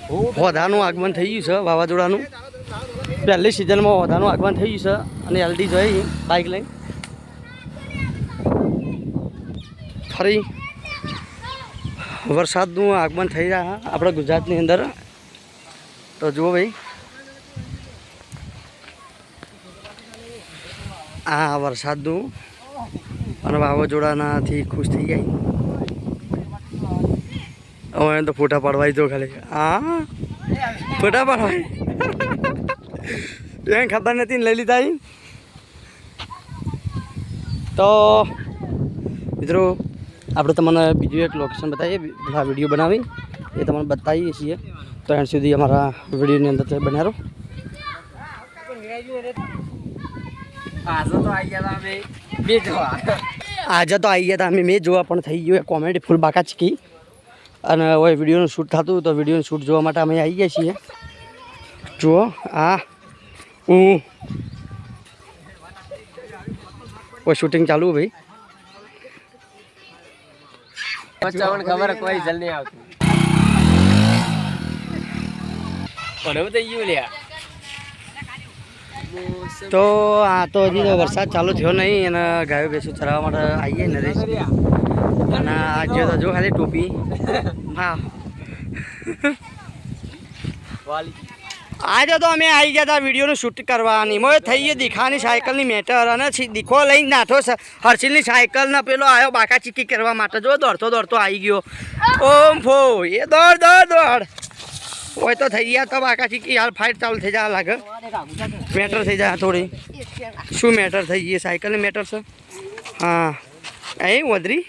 હોદાનું આગમન થઈ ગયું છે વાવાઝોડાનું પહેલી સિઝનમાં હોદાનું આગમન થઈ ગયું છે અને એલડી જોઈ બાઇક લઈને ફરી વરસાદનું આગમન થઈ રહ્યા આપણા ગુજરાતની અંદર તો જુઓ ભાઈ આ વરસાદનું અને વાવાઝોડાનાથી ખુશ થઈ જાય હવે તો ફોટા પાડવાય તો ખાલી હા ફોટા પાડવાય એને ખબર નથી લઈ લીધા તો મિત્રો આપણે તમને બીજું એક લોકેશન બતાવીએ આ વિડીયો બનાવી એ તમને બતાવીએ છીએ તો એન્ડ સુધી અમારા વિડીયોની અંદર બન્યા રહો આજે તો આવી ગયા હતા અમે મેં જોવા પણ થઈ ગયું કોમેડી ફૂલ બાકા ચીકી અને હવે વિડીયોનું શૂટ થતું તો વિડીયોનું શૂટ જોવા માટે અમે આવી ગયા છીએ જુઓ આ હું કોઈ શૂટિંગ ચાલુ ભાઈ ખબર કોઈ જલ્દી નહીં આવતું પડવું થઈ ગયું લ્યા તો આ તો હજી તો વરસાદ ચાલુ થયો નહીં અને ગાયો ભેંસો ચરાવવા માટે આવીએ નરેશ અને આજે તો જો ખાલી ટોપી હા આજે તો અમે આવી ગયા હતા વિડીયોનું શૂટ કરવાની મોએ થઈ ગઈ દીખાની સાયકલની મેટર અને દીખો લઈને નાઠો હર્ષિલની સાયકલનો પેલો આવ્યો બાકા ચીકી કરવા માટે જો દોડતો દોડતો આવી ગયો ઓમ ફો એ દોડ દોડ દોડ હોય તો થઈ ગયા તો બાકા ચીકી હાલ ફાઇટ ચાલુ થઈ જાય લાગે મેટર થઈ જાય થોડી શું મેટર થઈ ગઈ સાયકલની મેટર છે હા અહીં વધરી